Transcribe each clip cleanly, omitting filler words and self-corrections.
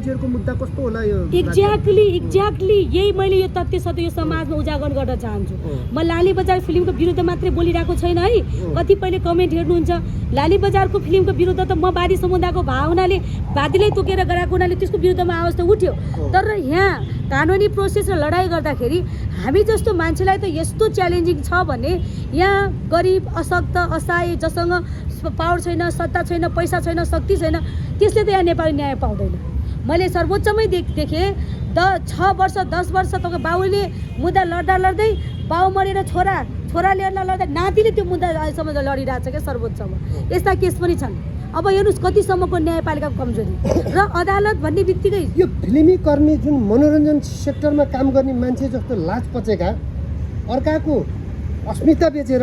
मान्छेहरुको मुद्दा कस्तो होला यो एक्ज्याक्टली यही मैले यो तथ्य सत्य यो समाजमा उजागर गर्न चाहन्छु। म लाली बजार फिल्मको विरुद्ध मात्रै बोलिरहेको छैन है। कतिपयले कमेन्ट हेर्नुहुन्छ लाली बजारको फिल्मको विरुद्ध त म वादी समुदायको भावनाले वादीलाई तोकेर गराएको हुनाले त्यसको विरुद्धमा आवाज त उठ्यो। तर यहाँ कानुनी प्रोसेस र लडाइँ गर्दाखेरि हामी जस्तो मान्छेलाई त यस्तो च्यालेन्जिङ छ भने यहाँ गरिब अशक्त असहाय जसँग पावर छैन, सत्ता छैन, पैसा छैन, शक्ति छैन, त्यसले त यहाँ नेपाली न्याय पाउँदैन। मैले सर्वोच्चमै देखेँ 6 वर्ष 10 वर्ष तपाईँको बाउले मुद्दा लड्दै बाउ मरेर छोरा लिएर लड्दा नातिले त्यो मुद्दा अहिलेसम्म लडिरहेको छ क्या सर्वोच्चमा। यस्ता केस पनि छन्। अब हेर्नुहोस् कतिसम्मको न्यायपालिकाको कमजोरी र अदालत भन्ने बित्तिकै यो फिल्मी कर्मी जुन मनोरञ्जन सेक्टरमा काम गर्ने मान्छे जस्तो लाज पचेका अर्काको अस्मिता बेचेर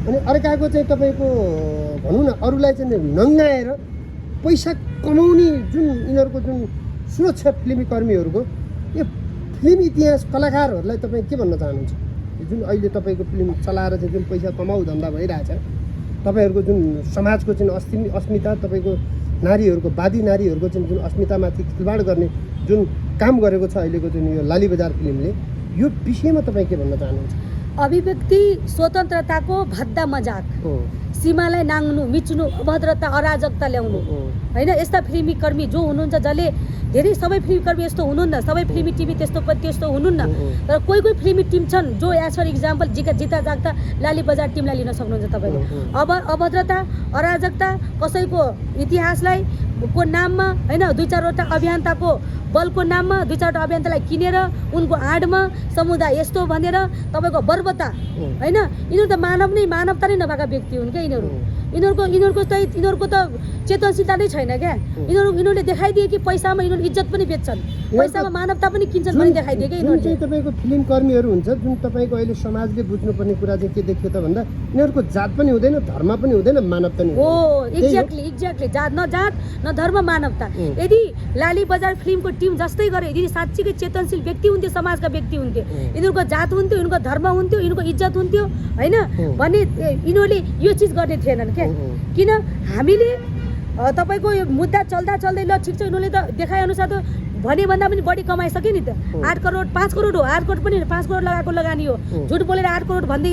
अनि अर्काको चाहिँ तपाईँको भनौँ न अरूलाई चाहिँ नङ्गाएर पैसा कमाउने जुन यिनीहरूको जुन सुरक्षा फिल्मी कर्मीहरूको यो फिल्म इतिहास कलाकारहरूलाई तपाईँ के भन्न चाहनुहुन्छ? जुन अहिले तपाईँको फिल्म चलाएर चाहिँ जुन पैसा कमाउ धन्दा भइरहेछ तपाईँहरूको जुन समाजको चाहिँ अस्मिता तपाईँको नारीहरूको वादी नारीहरूको चाहिँ जुन अस्मितामाथि खिलवाड गर्ने जुन काम गरेको छ अहिलेको जुन यो लाली बजार फिल्मले, यो विषयमा तपाईँ के भन्न चाहनुहुन्छ? अभिव्यक्ति स्वतन्त्रताको भद्दा मजाक, सीमालाई नाङ्नु मिच्नु, अभद्रता अराजकता ल्याउनु होइन। यस्ता फिल्मी कर्मी जो हुनुहुन्छ जसले धेरै सबै फिल्मी कर्मी यस्तो हुनुहुन्न, सबै फिल्मी टिम त्यस्तो हुनुहुन्न, तर कोही फिल्मी टिम छन् जो एज फर इक्जाम्पल जिता जाग्दा लाली बजार टिमलाई लिन सक्नुहुन्छ तपाईँले। अब अभद्रता अराजकता कसैको इतिहासलाई को नाममा होइन 2-4वटा अभियन्ताको बलको नाममा 2-4वटा अभियन्तालाई किनेर उनको आडमा समुदाय यस्तो भनेर तपाईँको बर्बरता होइन। यिनीहरू त मानवता नै नभएका व्यक्ति हुन् क्या यिनीहरूको त चेतनशीलता नै छैन क्या। यिनीहरूले देखाइदिए कि पैसामा यिनीहरू इज्जत पनि बेच्छन्, पैसामा मानवता पनि किन्छन् भने देखाइदिए क्या यिनीहरू चाहिँ तपाईँको फिल्म कर्मीहरू हुन्छ जुन तपाईँको अहिले समाजले बुझ्नुपर्ने कुरा चाहिँ के देखियो त भन्दा यिनीहरूको जात पनि हुँदैन, धर्म पनि हुँदैन, मानवता नि हो। एक्ज्याक्टली न जात न धर्म मानवता। यदि लाली बजार फिल्मको टिम जस्तै गरे यदि साँच्चीकै चेतनशील व्यक्ति हुन्थ्यो, समाजका व्यक्ति हुन्थ्यो, यिनीहरूको जात हुन्थ्यो, यिनीहरूको धर्म हुन्थ्यो, यिनीहरूको इज्जत हुन्थ्यो होइन भने यिनीहरूले यो चिज गर्ने थिएनन् क्या। किन हामीले तपाईँको यो मुद्दा चल्दै ल ठिक छ यिनीहरूले त देखाएअनुसार त भने भन्दा पनि बढी कमाइसक्यो नि त। 8 करोड 5 करोड हो, 8 करोड पनि 5 करोड लगाएको लगानी हो। झुट बोलेर 8 करोड भन्दै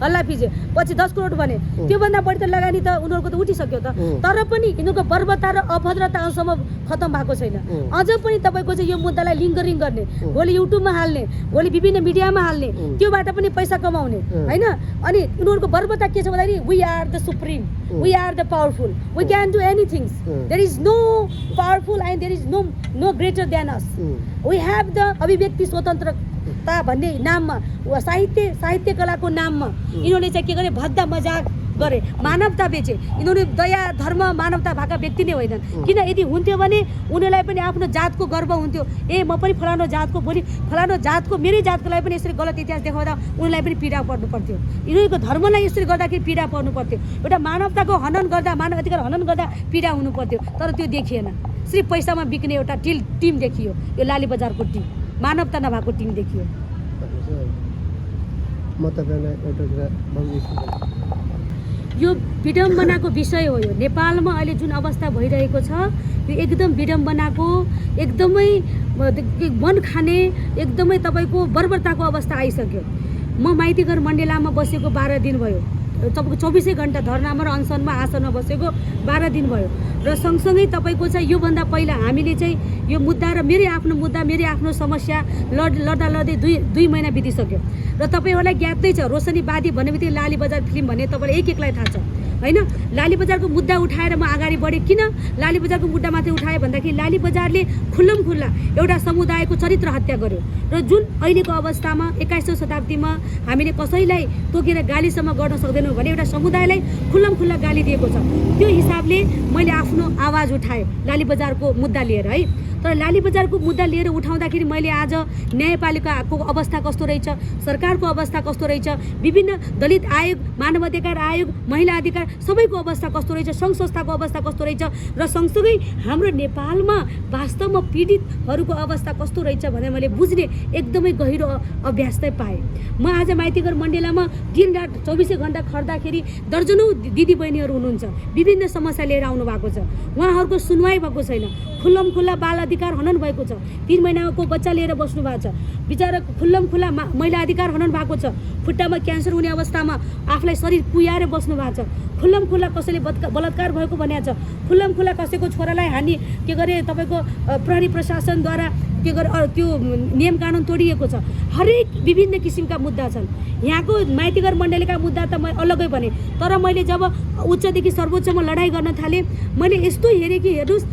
हल्ला फिजे पछि 10 करोड भने त्योभन्दा बढी त लगानी त उनीहरूको त उठिसक्यो त। तर पनि यिनीहरूको बर्बरता र अभद्रता अझसम्म खतम भएको छैन। अझ पनि तपाईँको चाहिँ यो मुद्दालाई लिङ्गरिङ गर्ने, भोलि युट्युबमा हाल्ने, भोलि विभिन्न मिडियामा हाल्ने, त्योबाट पनि पैसा कमाउने होइन। अनि उनीहरूको बर्बरता के छ भन्दाखेरि we are the supreme, we are the powerful, we can do anything, there is no powerful and there is no greater than us. We have the अभिव्यक्ति स्वतन्त्रता भन्ने नाममा साहित्य कलाको नाममा यिनीहरूले चाहिँ के गरे भद्दा मजाक गरे, मानवता बेचे। यिनीहरू दया धर्म मानवता भएका व्यक्ति नै होइनन्। किन यदि हुन्थ्यो भने उनीहरूलाई पनि आफ्नो जातको गर्व हुन्थ्यो, ए म पनि फलानो जातको, भोलि फलानो जातको मेरै जातको लागि पनि यसरी गलत इतिहास देखाउँदा उनीहरूलाई पनि पीडा पर्नु पर्थ्यो, यिनीहरूको धर्मलाई यसरी गर्दाखेरि पीडा पर्नु पर्थ्यो, एउटा मानवताको हनन गर्दा मानव अधिकार हनन गर्दा पीडा हुनु पर्थ्यो। तर त्यो देखिएन, सिर्फ पैसामा बिक्ने एउटा टिम देखियो, यो लाली बजारको टिम, मानवता नभएको टिम देखियो। म तपाईँलाई एउटा कुरा यो विडम्बनाको विषय हो। यो नेपालमा अहिले जुन अवस्था भइरहेको छ यो एकदम विडम्बनाको, एकदमै मन खाने, एकदमै तपाईँको बर्बरताको अवस्था आइसक्यो। म माइतीघर मण्डेलामा बसेको 12 दिन भयो, तपाईँको 24 घण्टा धर्नामा र अनसनमा आसनमा बसेको 12 दिन भयो। र सँगसँगै तपाईँको चाहिँ योभन्दा पहिला हामीले चाहिँ यो मुद्दा र मेरै आफ्नो मुद्दा मेरै आफ्नो समस्या लड्दै 2 महिना बितिसक्यो। र तपाईँहरूलाई ज्ञातै छ रोशनीवादी भन्ने बित्तिकै लाली बजार फिल्म भन्ने तपाईँलाई एकलाई थाहा छ होइन। लाली बजारको मुद्दा उठाएर म अगाडि बढेँ। किन लाली बजारको मुद्दा माथि उठाएँ भन्दाखेरि लाली बजारले खुल्ला एउटा समुदायको चरित्र हत्या गर्यो। र जुन अहिलेको अवस्थामा 21औं शताब्दीमा हामीले कसैलाई तोकेर गालीसम्म गर्न सक्दैनौँ भने एउटा समुदायलाई खुल्ला गाली दिएको छ। त्यो हिसाबले मैले आफ्नो आवाज उठाएँ लाली बजारको मुद्दा लिएर है। तर लाली बजारको मुद्दा लिएर उठाउँदाखेरि मैले आज न्यायपालिकाको अवस्था कस्तो रहेछ, सरकारको अवस्था कस्तो रहेछ, विभिन्न दलित आयोग, मानवाधिकार आयोग, महिला अधिकार सबैको अवस्था कस्तो रहेछ, सङ्घ संस्थाको अवस्था कस्तो रहेछ र सँगसँगै हाम्रो नेपालमा वास्तवमा पीडितहरूको अवस्था कस्तो रहेछ भनेर मैले बुझ्ने एकदमै गहिरो अभ्यास चाहिँ पाएँ। म आज माइतीघर मण्डेलामा दिनरात 24 घण्टा खट्दाखेरि दर्जनौँ दिदीबहिनीहरू हुनुहुन्छ, विभिन्न समस्या लिएर आउनु भएको छ, उहाँहरूको सुनवाई भएको छैन। खुल्लम-खुल्ला बाल अधिकार हनन भएको छ। 3 महिनाको बच्चा लिएर बस्नु भएको छ। बिचारा खुल्लम-खुल्ला महिला अधिकार हनन भएको छ। खुट्टामा क्यान्सर हुने अवस्थामा आफूलाई शरीर कुयाएर बस्नु भएको छ। खुल्लम-खुल्ला कसैले बलात्कार भएको भनेको छ। खुल्लम-खुल्ला कसैको छोरालाई हानि के गरे तपाईँको प्रहरी प्रशासनद्वारा के गरे त्यो नियम कानुन तोडिएको छ। हरेक विभिन्न किसिमका मुद्दा छन्। यहाँको माइतीघर मण्डलीका मुद्दा त म अलगै भने, तर मैले जब उच्चदेखि सर्वोच्चमा लडाइँ गर्न थालेँ मैले यस्तो हेरेँ कि हेर्नुहोस्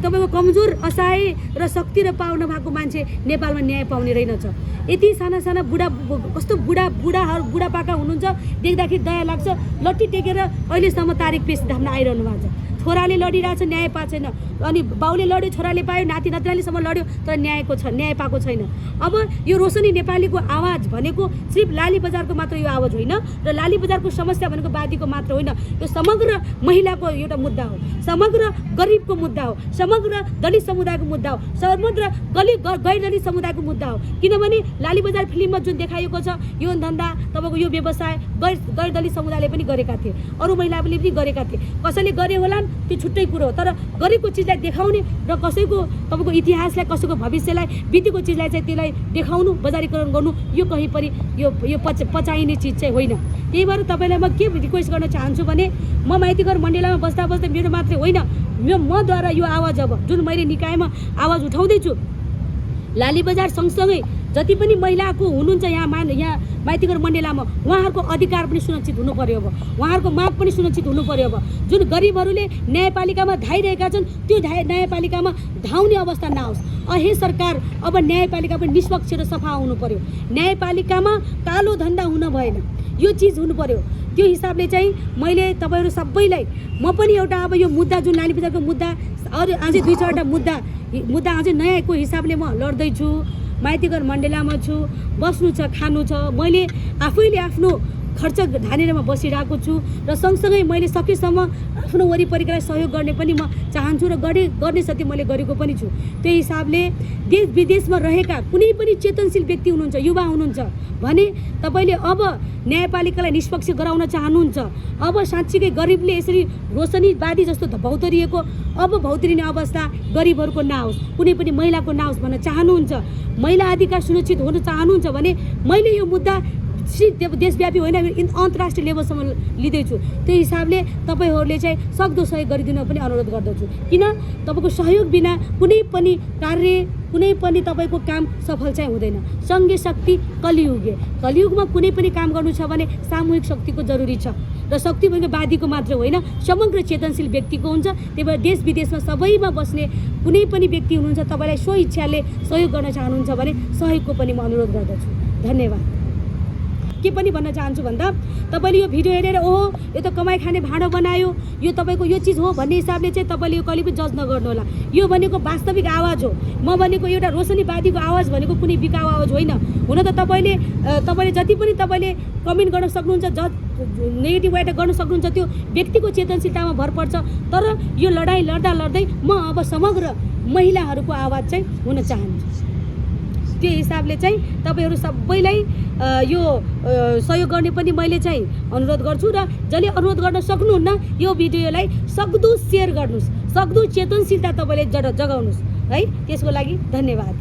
तपाईँको कमजोर असहाय र शक्ति र पाउन भएको मान्छे नेपालमा न्याय पाउने रहेनछ। यति साना साना कस्तो बुढापाका हुनुहुन्छ, देख्दाखेरि दया लाग्छ। लट्ठी टेकेर अहिलेसम्म तारिक पेस धाम्न आइरहनु भएको छ। छोराले लडिरहेछ, न्याय पाएको छैन। अनि बाउले लड्यो, छोराले पायो, नाति नातिनालीसम्म लड्यो, तर न्याय पाएको छैन। अब यो रोशनी नेपालीको आवाज भनेको सिर्फ लाली बजारको मात्र यो आवाज होइन र लाली बजारको समस्या भनेको बादीको मात्र होइन। यो समग्र महिलाको एउटा मुद्दा हो, समग्र गरिबको मुद्दा हो, समग्र दलित समुदायको मुद्दा हो, समग्र गैर दलित समुदायको मुद्दा हो। किनभने लाली बजार फिल्ममा जुन देखाइएको छ यो धन्दा तपाईँको यो व्यवसाय गैर दलित समुदायले पनि गरेका थिए, अरू महिलाले पनि गरेका थिए। कसैले गरे होलान् त्यो छुट्टै कुरो हो, तर गरेको चिजलाई देखाउने र कसैको तपाईँको इतिहासलाई, कसैको भविष्यलाई, बितेको चिजलाई चाहिँ त्यसलाई देखाउनु, बजारीकरण गर्नु यो कहीँ पनि यो पचाइने चिज चाहिँ होइन। त्यही भएर तपाईँलाई म के रिक्वेस्ट गर्न चाहन्छु भने म माइतीघर मण्डलामा बस्दा मेरो मात्रै होइन, मद्वारा यो आवाज अब जुन मैले निकायमा आवाज उठाउँदैछु, लाली बजार सँगसँगै जति पनि महिलाको हुनुहुन्छ यहाँ माइतीघर मण्डलामा उहाँहरूको अधिकार पनि सुरक्षित हुनु पर्यो। अब उहाँहरूको माग पनि सुरक्षित हुनु पर्यो। अब जुन गरिबहरूले न्यायपालिकामा धाइरहेका छन् त्यो न्यायपालिकामा धाउने अवस्था नआओस्। हे सरकार, अब न्यायपालिका पनि निष्पक्ष र सफा हुनु पर्यो। न्यायपालिकामा कालो धन्दा हुन भएन, यो चिज हुनु पर्यो। त्यो हिसाबले चाहिँ मैले तपाईँहरू सबैलाई म पनि एउटा अब यो मुद्दा जुन लाली बजारको मुद्दा अरू अझै 2-4वटा मुद्दा अझै नयाँको हिसाबले म लड्दैछु। माइतीघर मण्डलामा छु, बस्नु छ, खानु छ। मैले आफैले आफ्नो खर्च धानेर म बसिरहेको छु र सँगसँगै मैले सकेसम्म आफ्नो वरिपरिकालाई सहयोग गर्ने पनि म चाहन्छु र गर्ने सति मैले गरेको पनि छु। त्यही हिसाबले देश विदेशमा रहेका कुनै पनि चेतनशील व्यक्ति हुनुहुन्छ, युवा हुनुहुन्छ भने तपाईँले अब न्यायपालिकालाई निष्पक्ष गराउन चाहनुहुन्छ। अब साँच्चीकै गरिबले यसरी रोशनीवादी जस्तो भौतरिएको अब भौतरिने अवस्था गरिबहरूको नआओस्, कुनै पनि महिलाको नआओस् भन्न चाहनुहुन्छ, महिला अधिकार सुनिश्चित हुन चाहनुहुन्छ भने मैले यो मुद्दा देशव्यापी होइन अन्तर्राष्ट्रिय लेभलसम्म लिँदैछु। त्यही हिसाबले तपाईँहरूले चाहिँ सक्दो सहयोग गरिदिन पनि अनुरोध गर्दछु। किन तपाईँको सहयोग बिना कुनै पनि कार्य, कुनै पनि तपाईँको काम सफल चाहिँ हुँदैन। सङ्घीय शक्ति कलियुगमा कुनै पनि काम गर्नु छ भने सामूहिक शक्तिको जरुरी छ र शक्ति भनेको बादीको मात्र होइन, समग्र चेतनशील व्यक्तिको हुन्छ। त्यही भएर देश विदेशमा सबैमा बस्ने कुनै पनि व्यक्ति हुनुहुन्छ, तपाईँलाई सो इच्छाले सहयोग गर्न चाहनुहुन्छ भने सहयोगको पनि म अनुरोध गर्दछु। धन्यवाद। के पनि भन्न चाहन्छु भन्दा तपाईँले यो भिडियो हेरेर ओहो यो त कमाइ खाने भाँडो बनायो, यो तपाईँको यो चिज हो भन्ने हिसाबले चाहिँ तपाईँले यो कहिले पनि जज नगर्नु होला। यो भनेको वास्तविक आवाज हो। म भनेको एउटा रोशनीवादीको आवाज भनेको कुनै बिकाउ आवाज होइन। हुन त तपाईँले जति पनि तपाईँले कमेन्ट गर्न सक्नुहुन्छ, जज नेगेटिभ वाइट गर्न सक्नुहुन्छ, त्यो व्यक्तिको चेतनशीलतामा भर पर्छ। तर यो लडाइँ लड्दै म अब समग्र महिलाहरूको आवाज चाहिँ हुन चाहन्छु। त्यो हिसाबले चाहिँ तपाईँहरू सबैलाई यो सहयोग गर्ने पनि मैले चाहिँ अनुरोध गर्छु र जसले अनुरोध गर्न सक्नुहुन्न यो भिडियोलाई सक्दो सेयर गर्नुहोस्, सक्दो चेतनशीलता तपाईँले जगाउनुहोस् है। त्यसको लागि धन्यवाद।